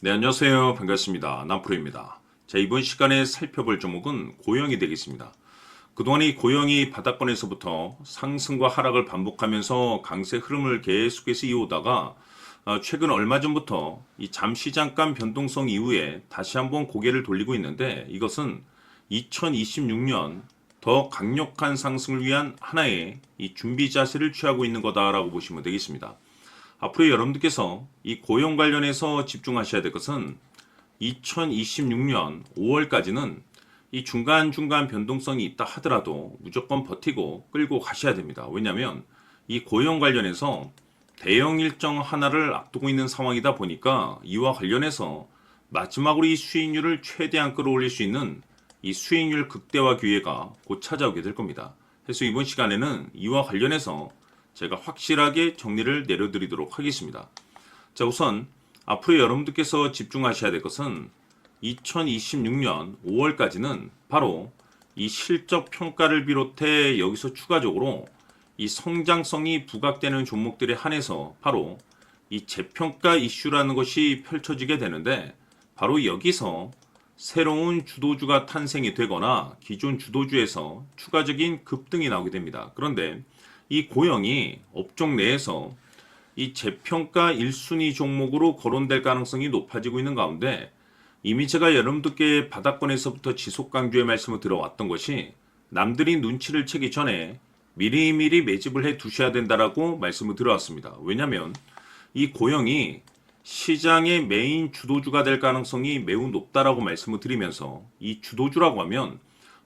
네, 안녕하세요. 반갑습니다. 남프로입니다. 자, 이번 시간에 살펴볼 종목은 고영이 되겠습니다. 그동안 이 고영이 바닥권에서부터 상승과 하락을 반복하면서 강세 흐름을 계속해서 이어오다가 최근 얼마 전부터 이 잠시 잠깐 변동성 이후에 다시 한번 고개를 돌리고 있는데, 이것은 2026년 더 강력한 상승을 위한 하나의 이 준비 자세를 취하고 있는 거다라고 보시면 되겠습니다. 앞으로 여러분들께서 이 고용 관련해서 집중하셔야 될 것은 2026년 5월까지는 이 중간중간 변동성이 있다 하더라도 무조건 버티고 끌고 가셔야 됩니다. 왜냐하면 이 고용 관련해서 대형 일정 하나를 앞두고 있는 상황이다 보니까 이와 관련해서 마지막으로 이 수익률을 최대한 끌어올릴 수 있는 이 수익률 극대화 기회가 곧 찾아오게 될 겁니다. 그래서 이번 시간에는 이와 관련해서 제가 확실하게 정리를 내려드리도록 하겠습니다. 자, 우선 앞으로 여러분들께서 집중하셔야 될 것은 2026년 5월까지는 바로 이 실적 평가를 비롯해 여기서 추가적으로 이 성장성이 부각되는 종목들에 한해서 바로 이 재평가 이슈라는 것이 펼쳐지게 되는데, 바로 여기서 새로운 주도주가 탄생이 되거나 기존 주도주에서 추가적인 급등이 나오게 됩니다. 그런데 이 고영이 업종 내에서 이 재평가 1순위 종목으로 거론될 가능성이 높아지고 있는 가운데, 이미 제가 여러분들께 바닥권에서부터 지속 강조의 말씀을 들어왔던 것이 남들이 눈치를 채기 전에 미리미리 매집을 해 두셔야 된다라고 말씀을 들어왔습니다. 왜냐하면 이 고영이 시장의 메인 주도주가 될 가능성이 매우 높다라고 말씀을 드리면서, 이 주도주라고 하면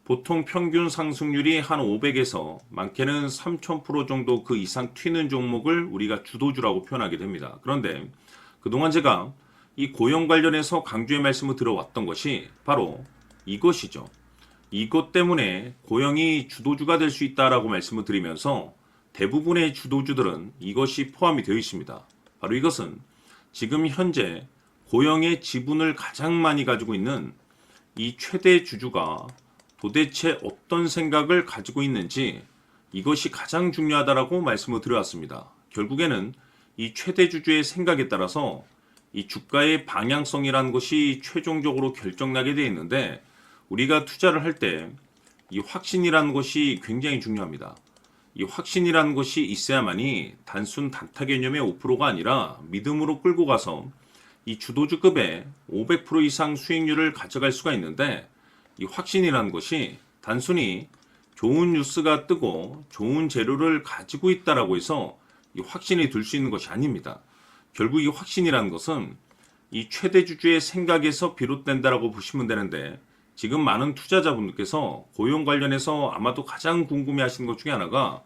보통 평균 상승률이 한 500에서 많게는 3000% 정도 그 이상 튀는 종목을 우리가 주도주라고 표현하게 됩니다. 그런데 그동안 제가 이 고용 관련해서 강조의 말씀을 들어왔던 것이 바로 이것이죠. 이것 때문에 고용이 주도주가 될 수 있다라고 말씀을 드리면서 대부분의 주도주들은 이것이 포함이 되어 있습니다. 바로 이것은 지금 현재 고용의 지분을 가장 많이 가지고 있는 이 최대 주주가 도대체 어떤 생각을 가지고 있는지, 이것이 가장 중요하다라고 말씀을 드려왔습니다. 결국에는 이 최대 주주의 생각에 따라서 이 주가의 방향성이라는 것이 최종적으로 결정나게 되어 있는데, 우리가 투자를 할 때 이 확신이라는 것이 굉장히 중요합니다. 이 확신이라는 것이 있어야만이 단순 단타 개념의 5%가 아니라 믿음으로 끌고 가서 이 주도주급의 500% 이상 수익률을 가져갈 수가 있는데, 이 확신이라는 것이 단순히 좋은 뉴스가 뜨고 좋은 재료를 가지고 있다라고 해서 이 확신이 들 수 있는 것이 아닙니다. 결국 이 확신이라는 것은 이 최대 주주의 생각에서 비롯된다라고 보시면 되는데, 지금 많은 투자자분들께서 고용 관련해서 아마도 가장 궁금해 하시는 것 중에 하나가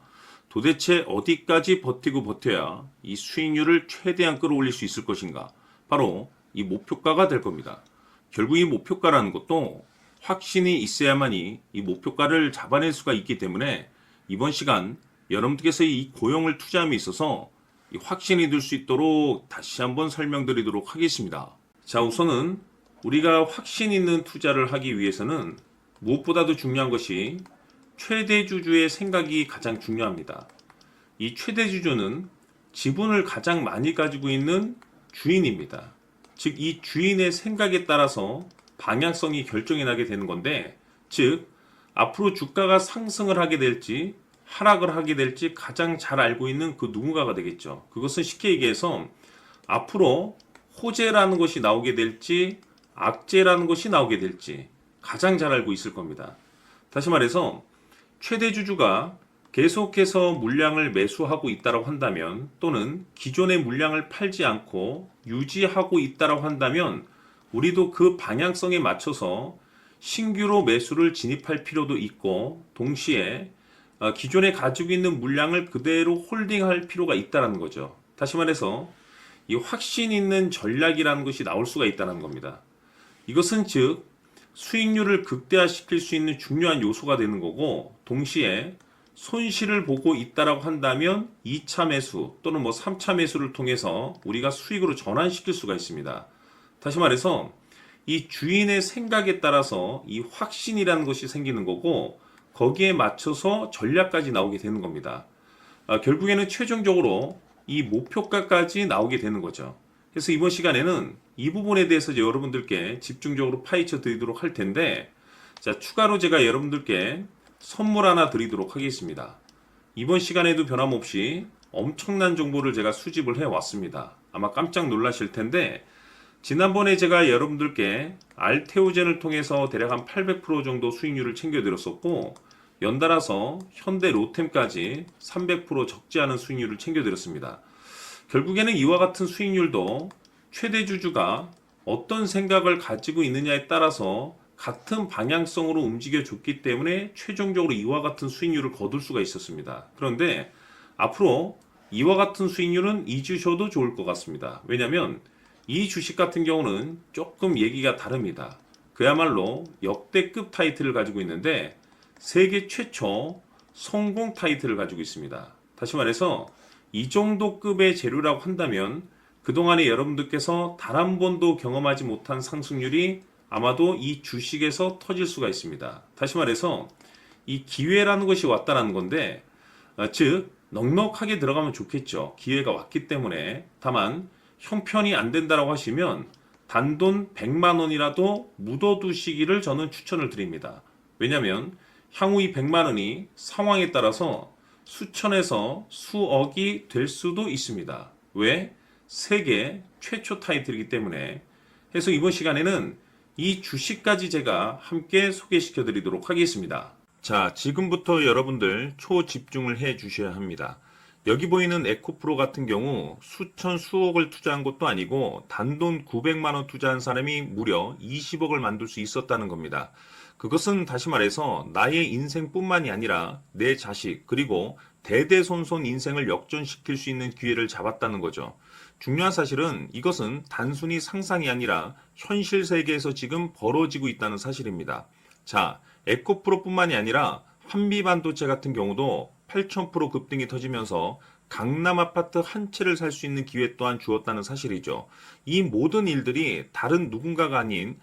도대체 어디까지 버티고 버텨야 이 수익률을 최대한 끌어올릴 수 있을 것인가, 바로 이 목표가가 될 겁니다. 결국 이 목표가라는 것도 확신이 있어야만이 이 목표가를 잡아낼 수가 있기 때문에 이번 시간 여러분들께서 이 고용을 투자함에 있어서 이 확신이 들 수 있도록 다시 한번 설명드리도록 하겠습니다. 자, 우선은 우리가 확신 있는 투자를 하기 위해서는 무엇보다도 중요한 것이 최대 주주의 생각이 가장 중요합니다. 이 최대 주주는 지분을 가장 많이 가지고 있는 주인입니다. 즉, 이 주인의 생각에 따라서 방향성이 결정이 나게 되는 건데, 즉 앞으로 주가가 상승을 하게 될지 하락을 하게 될지 가장 잘 알고 있는 그 누군가가 되겠죠. 그것은 쉽게 얘기해서 앞으로 호재라는 것이 나오게 될지 악재라는 것이 나오게 될지 가장 잘 알고 있을 겁니다. 다시 말해서 최대 주주가 계속해서 물량을 매수하고 있다고 한다면, 또는 기존의 물량을 팔지 않고 유지하고 있다고 한다면, 우리도 그 방향성에 맞춰서 신규로 매수를 진입할 필요도 있고, 동시에 기존에 가지고 있는 물량을 그대로 홀딩할 필요가 있다는 거죠. 다시 말해서 이 확신 있는 전략이라는 것이 나올 수가 있다는 겁니다. 이것은 즉 수익률을 극대화시킬 수 있는 중요한 요소가 되는 거고, 동시에 손실을 보고 있다라고 한다면 2차 매수 또는 3차 매수를 통해서 우리가 수익으로 전환시킬 수가 있습니다. 다시 말해서 이 주인의 생각에 따라서 이 확신이라는 것이 생기는 거고, 거기에 맞춰서 전략까지 나오게 되는 겁니다. 결국에는 최종적으로 이 목표가까지 나오게 되는 거죠. 그래서 이번 시간에는 이 부분에 대해서 이제 여러분들께 집중적으로 파헤쳐 드리도록 할 텐데, 자, 추가로 제가 여러분들께 선물 하나 드리도록 하겠습니다. 이번 시간에도 변함없이 엄청난 정보를 제가 수집을 해 왔습니다. 아마 깜짝 놀라실 텐데, 지난번에 제가 여러분들께 알테오젠을 통해서 대략 한 800% 정도 수익률을 챙겨드렸었고, 연달아서 현대 로템까지 300% 적지 않은 수익률을 챙겨드렸습니다. 결국에는 이와 같은 수익률도 최대 주주가 어떤 생각을 가지고 있느냐에 따라서 같은 방향성으로 움직여 줬기 때문에 최종적으로 이와 같은 수익률을 거둘 수가 있었습니다. 그런데 앞으로 이와 같은 수익률은 잊으셔도 좋을 것 같습니다. 왜냐하면 이 주식 같은 경우는 조금 얘기가 다릅니다. 그야말로 역대급 타이틀을 가지고 있는데 세계 최초 성공 타이틀을 가지고 있습니다. 다시 말해서 이 정도 급의 재료라고 한다면 그동안에 여러분들께서 단 한 번도 경험하지 못한 상승률이 아마도 이 주식에서 터질 수가 있습니다. 다시 말해서 이 기회라는 것이 왔다는 건데, 즉 넉넉하게 들어가면 좋겠죠. 기회가 왔기 때문에. 다만 형편이 안 된다라고 하시면 단돈 100만 원이라도 묻어두시기를 저는 추천을 드립니다. 왜냐하면 향후 이 100만 원이 상황에 따라서 수천에서 수억이 될 수도 있습니다. 왜? 세계 최초 타이틀이기 때문에. 해서 이번 시간에는 이 주식까지 제가 함께 소개시켜 드리도록 하겠습니다. 자, 지금부터 여러분들 초집중을 해 주셔야 합니다. 여기 보이는 에코프로 같은 경우 수천 수억을 투자한 것도 아니고 단돈 900만 원 투자한 사람이 무려 20억을 만들 수 있었다는 겁니다. 그것은 다시 말해서 나의 인생뿐만이 아니라 내 자식 그리고 대대손손 인생을 역전시킬 수 있는 기회를 잡았다는 거죠. 중요한 사실은 이것은 단순히 상상이 아니라 현실 세계에서 지금 벌어지고 있다는 사실입니다. 자, 에코프로뿐만이 아니라 한미반도체 같은 경우도 8,000% 급등이 터지면서 강남 아파트 한 채를 살 수 있는 기회 또한 주었다는 사실이죠. 이 모든 일들이 다른 누군가가 아닌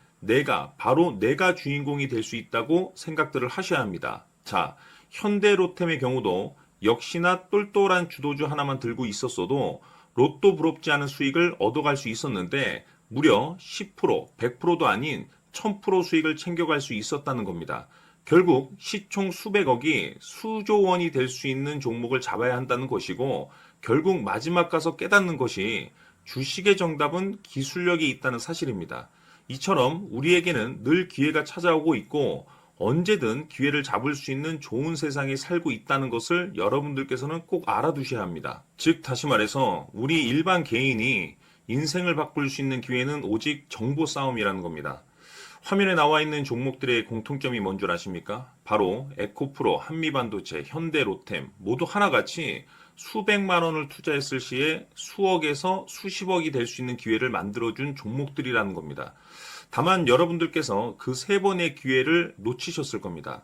바로 내가 주인공이 될 수 있다고 생각들을 하셔야 합니다. 자, 현대로템의 경우도 역시나 똘똘한 주도주 하나만 들고 있었어도 로또 부럽지 않은 수익을 얻어갈 수 있었는데 무려 10%, 100%도 아닌 1000% 수익을 챙겨갈 수 있었다는 겁니다. 결국 시총 수백억이 수조 원이 될 수 있는 종목을 잡아야 한다는 것이고 결국 마지막 가서 깨닫는 것이 주식의 정답은 기술력이 있다는 사실입니다. 이처럼 우리에게는 늘 기회가 찾아오고 있고 언제든 기회를 잡을 수 있는 좋은 세상에 살고 있다는 것을 여러분들께서는 꼭 알아두셔야 합니다. 즉 다시 말해서 우리 일반 개인이 인생을 바꿀 수 있는 기회는 오직 정보 싸움이라는 겁니다. 화면에 나와 있는 종목들의 공통점이 뭔 줄 아십니까? 바로 에코프로, 한미반도체, 현대로템 모두 하나같이 수백만 원을 투자했을 시에 수억에서 수십억이 될 수 있는 기회를 만들어준 종목들이라는 겁니다. 다만 여러분들께서 그 세 번의 기회를 놓치셨을 겁니다.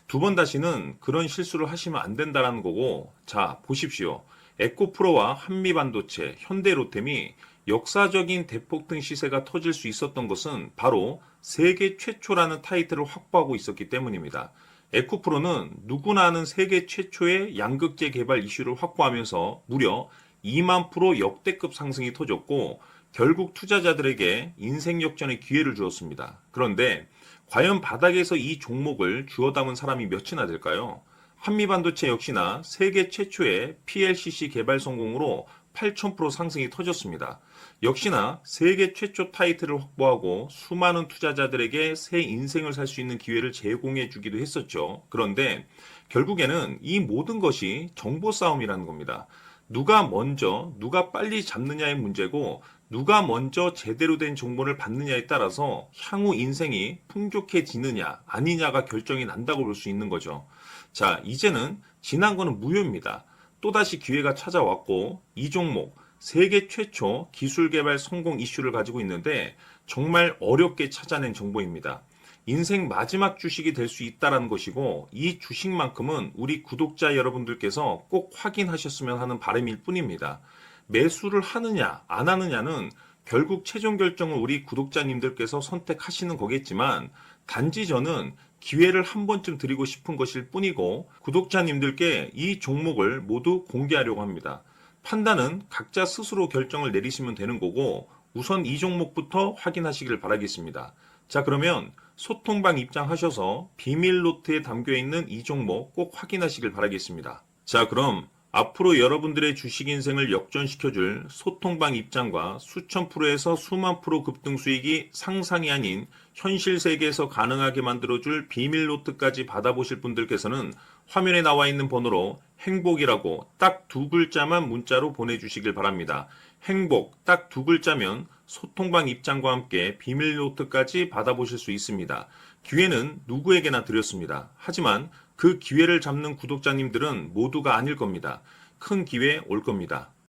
두 번 다시는 그런 실수를 하시면 안 된다는 거고, 자, 보십시오. 에코프로와 한미반도체, 현대로템이 역사적인 대폭등 시세가 터질 수 있었던 것은 바로 세계 최초라는 타이틀을 확보하고 있었기 때문입니다. 에코프로는 누구나 아는 세계 최초의 양극재 개발 이슈를 확보하면서 무려 2만 프로 역대급 상승이 터졌고 결국 투자자들에게 인생 역전의 기회를 주었습니다. 그런데 과연 바닥에서 이 종목을 주워 담은 사람이 몇이나 될까요? 한미반도체 역시나 세계 최초의 PLCC 개발 성공으로 8,000% 상승이 터졌습니다. 역시나 세계 최초 타이틀을 확보하고 수많은 투자자들에게 새 인생을 살 수 있는 기회를 제공해 주기도 했었죠. 그런데 결국에는 이 모든 것이 정보 싸움이라는 겁니다. 누가 먼저, 누가 빨리 잡느냐의 문제고 누가 먼저 제대로 된 정보를 받느냐에 따라서 향후 인생이 풍족해지느냐 아니냐가 결정이 난다고 볼 수 있는 거죠. 자, 이제는 지난 거는 무효입니다. 또다시 기회가 찾아왔고 이 종목 세계 최초 기술 개발 성공 이슈를 가지고 있는데 정말 어렵게 찾아낸 정보입니다. 인생 마지막 주식이 될 수 있다는 것이고 이 주식만큼은 우리 구독자 여러분들께서 꼭 확인하셨으면 하는 바람일 뿐입니다. 매수를 하느냐 안 하느냐는 결국 최종 결정을 우리 구독자님들께서 선택하시는 거겠지만 단지 저는 기회를 한 번쯤 드리고 싶은 것일 뿐이고 구독자님들께 이 종목을 모두 공개하려고 합니다. 판단은 각자 스스로 결정을 내리시면 되는 거고 우선 이 종목부터 확인하시길 바라겠습니다. 자, 그러면 소통방 입장하셔서 비밀 노트에 담겨 있는 이 종목 꼭 확인하시길 바라겠습니다. 자, 그럼 앞으로 여러분들의 주식 인생을 역전시켜줄 소통방 입장과 수천 프로에서 수만 프로 급등 수익이 상상이 아닌 현실 세계에서 가능하게 만들어줄 비밀 노트까지 받아보실 분들께서는 화면에 나와 있는 번호로 행복이라고 딱 두 글자만 문자로 보내주시길 바랍니다. 행복 딱 두 글자면 소통방 입장과 함께 비밀 노트까지 받아보실 수 있습니다. 기회는 누구에게나 드렸습니다. 하지만 그 기회를 잡는 구독자님들은 모두가 아닐 겁니다. 큰 기회 올 겁니다.